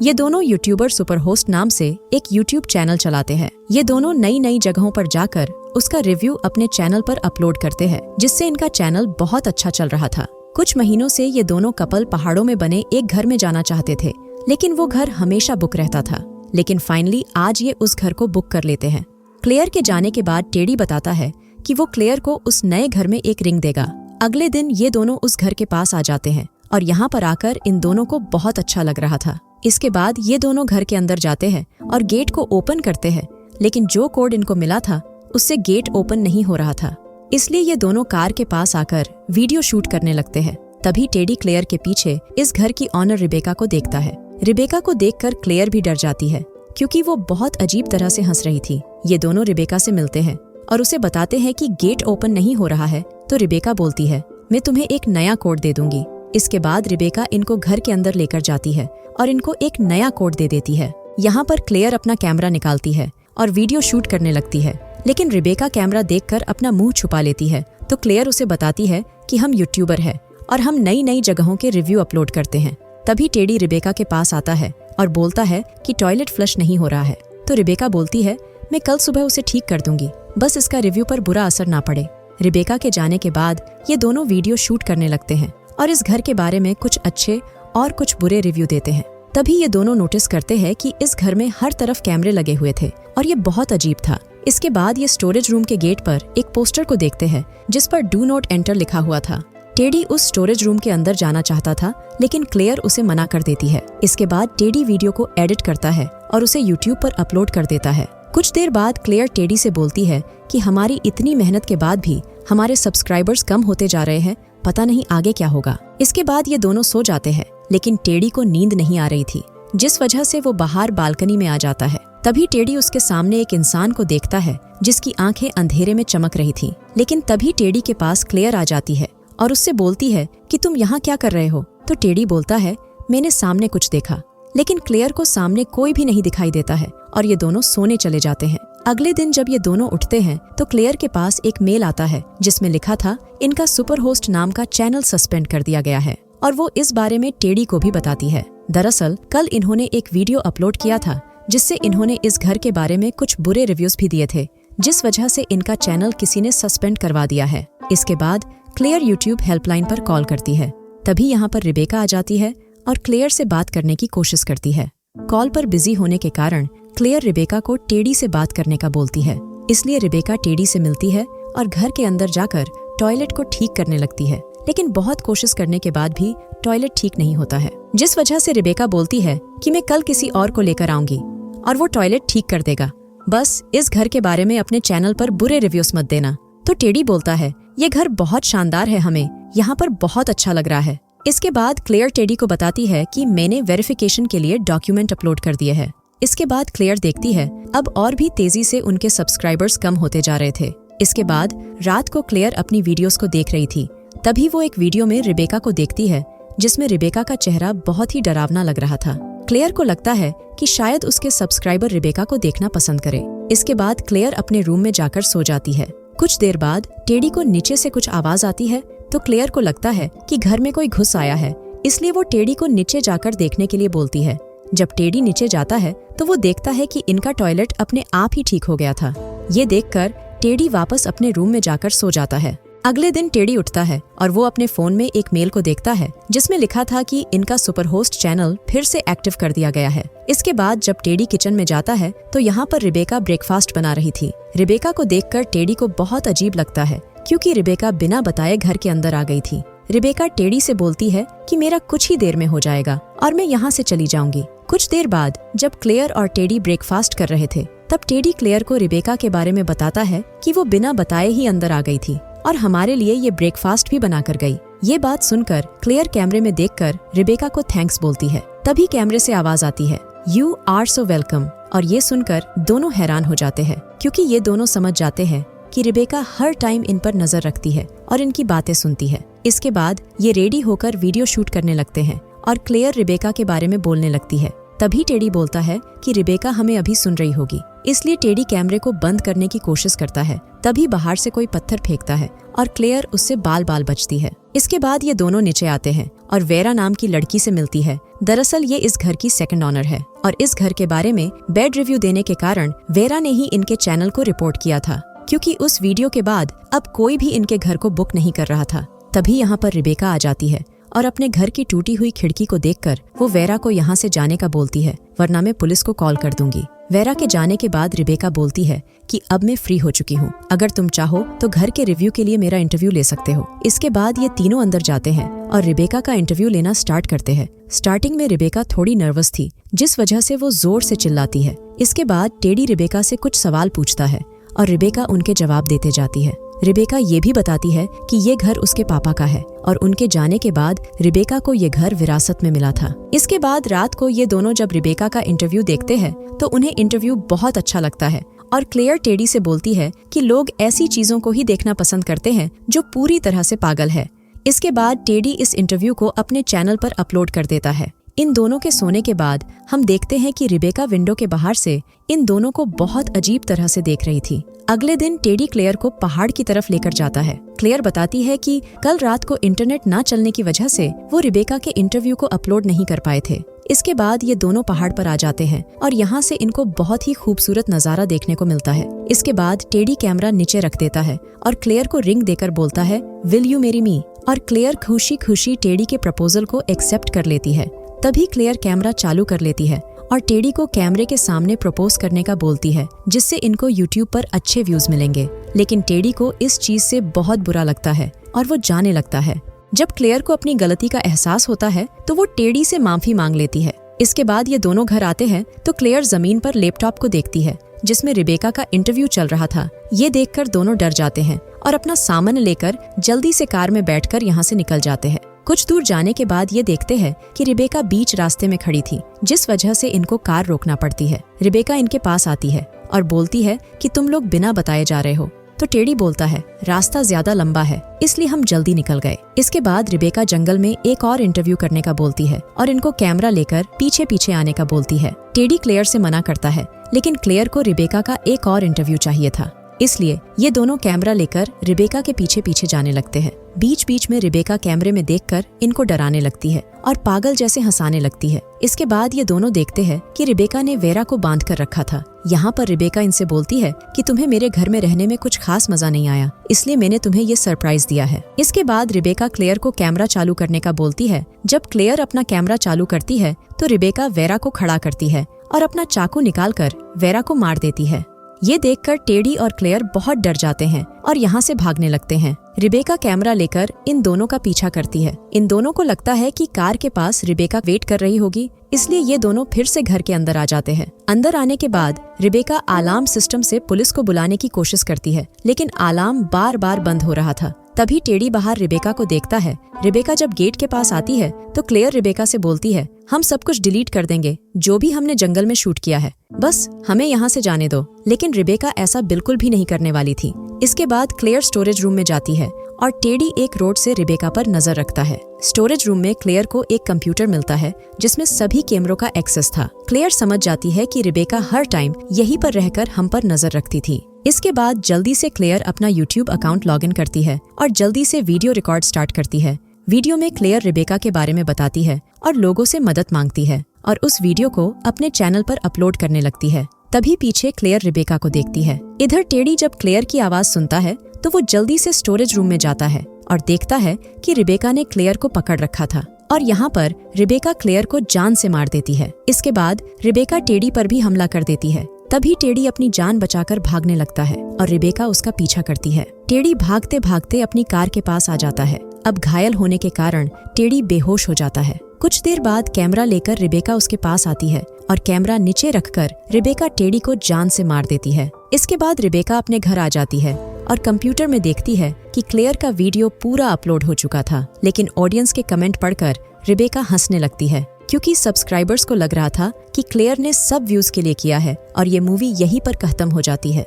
ये दोनों YouTuber super host नाम से एक यूट्यूब चैनल चलाते हैं। ये दोनों नई नई जगहों पर जाकर उसका रिव्यू अपने चैनल पर अपलोड करते हैं, जिससे इनका चैनल बहुत अच्छा चल रहा था। कुछ महीनों से ये दोनों कपल पहाड़ों में बने एक घर में जाना चाहते थे, लेकिन वो घर हमेशा बुक रहता था। लेकिन फाइनली आज ये उस घर को बुक कर लेते हैं। क्लेयर के जाने के बाद टेडी बताता है कि वो क्लेयर को उस नए घर में एक रिंग देगा। अगले दिन ये दोनों उस घर के पास आ जाते हैं और यहाँ पर आकर इन दोनों को बहुत अच्छा लग रहा था। इसके बाद ये दोनों घर के अंदर जाते हैं और गेट को ओपन करते हैं, लेकिन जो कोड इनको मिला था उससे गेट ओपन नहीं हो रहा था। इसलिए ये दोनों कार के पास आकर वीडियो शूट करने लगते हैं। तभी टेडी क्लेयर के पीछे इस घर की ऑनर रिबेका को देखता है। रिबेका को देखकर क्लेयर भी डर जाती है, क्योंकि वो बहुत अजीब तरह से हंस रही थी। ये दोनों रिबेका से मिलते हैं और उसे बताते हैं कि गेट ओपन नहीं हो रहा है। तो रिबेका बोलती है, मैं तुम्हें एक नया कोड दे दूंगी। इसके बाद रिबेका इनको घर के अंदर लेकर जाती है और इनको एक नया कोड दे देती है। यहाँ पर क्लेयर अपना कैमरा निकालती है और वीडियो शूट करने लगती है, लेकिन रिबेका कैमरा देखकर अपना मुंह छुपा लेती है। तो क्लेयर उसे बताती है कि हम यूट्यूबर हैं और हम नई नई जगहों के रिव्यू अपलोड करते हैं। तभी टेडी रिबेका के पास आता है और बोलता है कि टॉयलेट फ्लश नहीं हो रहा है। तो रिबेका बोलती है, मैं कल सुबह उसे ठीक कर दूंगी, बस इसका रिव्यू पर बुरा असर ना पड़े। रिबेका के जाने के बाद ये दोनों वीडियो शूट करने लगते हैं और इस घर के बारे में कुछ अच्छे और कुछ बुरे रिव्यू देते हैं। तभी ये दोनों नोटिस करते हैं कि इस घर में हर तरफ कैमरे लगे हुए थे और ये बहुत अजीब था। इसके बाद ये स्टोरेज रूम के गेट पर एक पोस्टर को देखते हैं जिस पर डू नॉट एंटर लिखा हुआ था। टेडी उस स्टोरेज रूम के अंदर जाना चाहता था, लेकिन क्लेयर उसे मना कर देती है। इसके बाद टेडी वीडियो को एडिट करता है और उसे यूट्यूब पर अपलोड कर देता है। कुछ देर बाद क्लेयर टेडी से बोलती है कि हमारी इतनी मेहनत के बाद भी हमारे सब्सक्राइबर्स कम होते जा रहे हैं, पता नहीं आगे क्या होगा। इसके बाद ये दोनों सो जाते हैं, लेकिन टेडी को नींद नहीं आ रही थी, जिस वजह से वो बाहर बालकनी में आ जाता है। तभी टेडी उसके सामने एक इंसान को देखता है जिसकी आंखें अंधेरे में चमक रही थी। लेकिन तभी टेडी के पास क्लेयर आ जाती है और उससे बोलती है कि तुम यहाँ क्या कर रहे हो। तो टेडी बोलता है, मैंने सामने कुछ देखा। लेकिन क्लेयर को सामने कोई भी नहीं दिखाई देता है और ये दोनों सोने चले जाते हैं। अगले दिन जब ये दोनों उठते हैं तो क्लेयर के पास एक मेल आता है जिसमें लिखा था, इनका सुपर होस्ट नाम का चैनल सस्पेंड कर दिया गया है। और वो इस बारे में टेडी को भी बताती है। दरअसल कल इन्होंने एक वीडियो अपलोड किया था जिससे इन्होंने इस घर के बारे में कुछ बुरे रिव्यूज भी दिए थे, जिस वजह से इनका चैनल किसी ने सस्पेंड करवा दिया है। इसके बाद क्लेयर यूट्यूब हेल्पलाइन पर कॉल करती है। तभी यहाँ पर रिबेका आ जाती है और क्लेयर से बात करने की कोशिश करती है। कॉल पर बिजी होने के कारण क्लेयर रिबेका को टेडी से बात करने का बोलती है। इसलिए रिबेका टेडी से मिलती है और घर के अंदर जाकर टॉयलेट को ठीक करने लगती है, लेकिन बहुत कोशिश करने के बाद भी टॉयलेट ठीक नहीं होता है, जिस वजह से रिबेका बोलती है कि मैं कल किसी और को लेकर आऊंगी और वो टॉयलेट ठीक कर देगा, बस इस घर के बारे में अपने चैनल पर बुरे रिव्यूज मत देना। तो टेडी बोलता है, ये घर बहुत शानदार है, हमें यहाँ पर बहुत अच्छा लग रहा है। इसके बाद क्लेयर टेडी को बताती है कि मैंने वेरिफिकेशन के लिए डॉक्यूमेंट अपलोड कर दिए हैं। इसके बाद क्लेयर देखती है अब और भी तेजी से उनके सब्सक्राइबर्स कम होते जा रहे थे। इसके बाद रात को क्लेयर अपनी वीडियोस को देख रही थी। तभी वो एक वीडियो में रिबेका को देखती है जिसमें रिबेका का चेहरा बहुत ही डरावना लग रहा था। क्लेयर को लगता है कि शायद उसके सब्सक्राइबर रिबेका को देखना पसंद करे। इसके बाद क्लेयर अपने रूम में जाकर सो जाती है। कुछ देर बाद टेडी को नीचे से कुछ आवाज आती है, तो क्लेयर को लगता है कि घर में कोई घुस आया है, इसलिए वो टेडी को नीचे जाकर देखने के लिए बोलती है। जब टेडी नीचे जाता है तो वो देखता है कि इनका टॉयलेट अपने आप ही ठीक हो गया था। ये देखकर टेडी वापस अपने रूम में जाकर सो जाता है। अगले दिन टेडी उठता है और वो अपने फोन में एक मेल को देखता है जिसमें लिखा था कि इनका सुपर होस्ट चैनल फिर से एक्टिव कर दिया गया है। इसके बाद जब टेडी किचन में जाता है तो यहाँ पर रिबेका ब्रेकफास्ट बना रही थी। रिबेका को देखकर टेडी को बहुत अजीब लगता है, क्योंकि रिबेका बिना बताए घर के अंदर आ गई थी। रिबेका टेडी से बोलती है कि मेरा कुछ ही देर में हो जाएगा और मैं यहाँ से चली जाऊंगी। कुछ देर बाद जब क्लेयर और टेडी ब्रेकफास्ट कर रहे थे तब टेडी क्लेयर को रिबेका के बारे में बताता है कि वो बिना बताए ही अंदर आ गई थी और हमारे लिए ये ब्रेकफास्ट भी बना कर गई। ये बात सुनकर क्लेयर कैमरे में देखकर रिबेका को थैंक्स बोलती है। तभी कैमरे से आवाज आती है, यू आर सो वेलकम। और ये सुनकर दोनों हैरान हो जाते हैं, क्योंकि ये दोनों समझ जाते हैं कि रिबेका हर टाइम इन पर नजर रखती है और इनकी बातें सुनती है। इसके बाद ये रेडी होकर वीडियो शूट करने लगते हैं और क्लेयर रिबेका के बारे में बोलने लगती है। तभी टेडी बोलता है कि रिबेका हमें अभी सुन रही होगी, इसलिए टेडी कैमरे को बंद करने की कोशिश करता है। तभी बाहर से कोई पत्थर फेंकता है और क्लेयर उससे बाल बाल बचती है। इसके बाद ये दोनों नीचे आते हैं और वेरा नाम की लड़की से मिलती है। दरअसल ये इस घर की सेकंड ऑनर है और इस घर के बारे में बैड रिव्यू देने के कारण वेरा ने ही इनके चैनल को रिपोर्ट किया था, क्योंकि उस वीडियो के बाद अब कोई भी इनके घर को बुक नहीं कर रहा था। तभी यहाँ पर रिबेका आ जाती है और अपने घर की टूटी हुई खिड़की को देखकर वो वेरा को यहाँ से जाने का बोलती है, वरना मैं पुलिस को कॉल कर दूंगी। वेरा के जाने के बाद रिबेका बोलती है कि अब मैं फ्री हो चुकी हूँ, अगर तुम चाहो तो घर के रिव्यू के लिए मेरा इंटरव्यू ले सकते हो। इसके बाद ये तीनों अंदर जाते हैं और रिबेका का इंटरव्यू लेना स्टार्ट करते हैं। स्टार्टिंग में रिबेका थोड़ी नर्वस थी, जिस वजह से वो जोर से चिल्लाती है। इसके बाद टेडी रिबेका से कुछ सवाल पूछता है और रिबेका उनके जवाब देते जाती है। रिबेका ये भी बताती है कि ये घर उसके पापा का है और उनके जाने के बाद रिबेका को ये घर विरासत में मिला था। इसके बाद रात को ये दोनों जब रिबेका का इंटरव्यू देखते हैं तो उन्हें इंटरव्यू बहुत अच्छा लगता है और क्लेयर टेडी से बोलती है कि लोग ऐसी चीजों को ही देखना पसंद करते हैं जो पूरी तरह से पागल है। इसके बाद टेडी इस इंटरव्यू को अपने चैनल पर अपलोड कर देता है। इन दोनों के सोने के बाद हम देखते हैं कि रिबेका विंडो के बाहर से इन दोनों को बहुत अजीब तरह से देख रही थी। अगले दिन टेडी क्लेयर को पहाड़ की तरफ लेकर जाता है। क्लेयर बताती है कि कल रात को इंटरनेट ना चलने की वजह से वो रिबेका के इंटरव्यू को अपलोड नहीं कर पाए थे। इसके बाद ये दोनों पहाड़ पर आ जाते हैं और यहाँ से इनको बहुत ही खूबसूरत नजारा देखने को मिलता है। इसके बाद टेडी कैमरा नीचे रख देता है और क्लेयर को रिंग देकर बोलता है, विल यू मैरी मी? और क्लेयर खुशी खुशी टेडी के प्रपोजल को एक्सेप्ट कर लेती है। तभी क्लेयर कैमरा चालू कर लेती है और टेडी को कैमरे के सामने प्रपोज करने का बोलती है, जिससे इनको यूट्यूब पर अच्छे व्यूज मिलेंगे। लेकिन टेडी को इस चीज से बहुत बुरा लगता है और वो जाने लगता है। जब क्लेयर को अपनी गलती का एहसास होता है तो वो टेडी से माफी मांग लेती है। इसके बाद ये दोनों घर आते हैं तो क्लेयर जमीन पर लैपटॉप को देखती है जिसमें रिबेका का इंटरव्यू चल रहा था। ये देखकर दोनों डर जाते हैं और अपना सामान लेकर जल्दी से कार में बैठकर यहाँ से निकल जाते हैं। कुछ दूर जाने के बाद ये देखते हैं कि रिबेका बीच रास्ते में खड़ी थी, जिस वजह से इनको कार रोकना पड़ती है। रिबेका इनके पास आती है और बोलती है कि तुम लोग बिना बताए जा रहे हो। तो टेडी बोलता है, रास्ता ज्यादा लंबा है इसलिए हम जल्दी निकल गए। इसके बाद रिबेका जंगल में एक और इंटरव्यू करने का बोलती है और इनको कैमरा लेकर पीछे पीछे आने का बोलती है। टेडी क्लेयर से मना करता है, लेकिन क्लेयर को रिबेका का एक और इंटरव्यू चाहिए था, इसलिए ये दोनों कैमरा लेकर रिबेका के पीछे पीछे जाने लगते हैं। बीच बीच में रिबेका कैमरे में देखकर इनको डराने लगती है और पागल जैसे हंसाने लगती है। इसके बाद ये दोनों देखते हैं कि रिबेका ने वेरा को बांध कर रखा था। यहाँ पर रिबेका इनसे बोलती है कि तुम्हें मेरे घर में रहने में कुछ खास मजा नहीं आया, इसलिए मैंने तुम्हें ये सरप्राइज दिया है। इसके बाद रिबेका क्लेयर को कैमरा चालू करने का बोलती है। जब क्लेयर अपना कैमरा चालू करती है तो रिबेका वेरा को खड़ा करती है और अपना चाकू निकालकर वेरा को मार देती है। ये देखकर टेडी और क्लेयर बहुत डर जाते हैं और यहाँ से भागने लगते हैं। रिबेका कैमरा लेकर इन दोनों का पीछा करती है। इन दोनों को लगता है कि कार के पास रिबेका वेट कर रही होगी, इसलिए ये दोनों फिर से घर के अंदर आ जाते हैं। अंदर आने के बाद रिबेका अलार्म सिस्टम से पुलिस को बुलाने की कोशिश करती है, लेकिन अलार्म बार बार बंद हो रहा था। तभी टेडी बाहर रिबेका को देखता है। रिबेका जब गेट के पास आती है तो क्लेयर रिबेका से बोलती है, हम सब कुछ डिलीट कर देंगे जो भी हमने जंगल में शूट किया है, बस हमें यहाँ से जाने दो। लेकिन रिबेका ऐसा बिल्कुल भी नहीं करने वाली थी। इसके बाद क्लेयर स्टोरेज रूम में जाती है और टेडी एक रोड से रिबेका पर नजर रखता है। स्टोरेज रूम में क्लेयर को एक कंप्यूटर मिलता है जिसमें सभी कैमरों का एक्सेस था। क्लेयर समझ जाती है कि रिबेका हर टाइम यहीं पर रहकर हम पर नजर रखती थी। इसके बाद जल्दी से क्लेयर अपना यूट्यूब अकाउंट लॉगिन करती है और जल्दी से वीडियो रिकॉर्ड स्टार्ट करती है। वीडियो में क्लेयर रिबेका के बारे में बताती है और लोगों से मदद मांगती है और उस वीडियो को अपने चैनल पर अपलोड करने लगती है। तभी पीछे क्लेयर रिबेका को देखती है। इधर टेडी जब क्लेयर की आवाज सुनता है तो वो जल्दी से स्टोरेज रूम में जाता है और देखता है कि रिबेका ने क्लेयर को पकड़ रखा था और यहाँ पर रिबेका क्लेयर को जान से मार देती है। इसके बाद रिबेका टेडी पर भी हमला कर देती है। तभी टेडी अपनी जान बचाकर भागने लगता है और रिबेका उसका पीछा करती है। टेडी भागते भागते अपनी कार के पास आ जाता है। अब घायल होने के कारण टेडी बेहोश हो जाता है। कुछ देर बाद कैमरा लेकर रिबेका उसके पास आती है और कैमरा नीचे रखकर रिबेका टेडी को जान से मार देती है। इसके बाद रिबेका अपने घर आ जाती है और कंप्यूटर में देखती है कि क्लेयर का वीडियो पूरा अपलोड हो चुका था। लेकिन ऑडियंस के कमेंट पढ़कर रिबेका हंसने लगती है, क्योंकि सब्सक्राइबर्स को लग रहा था कि क्लेयर ने सब व्यूज के लिए किया है और ये मूवी यहीं पर खत्म हो जाती है।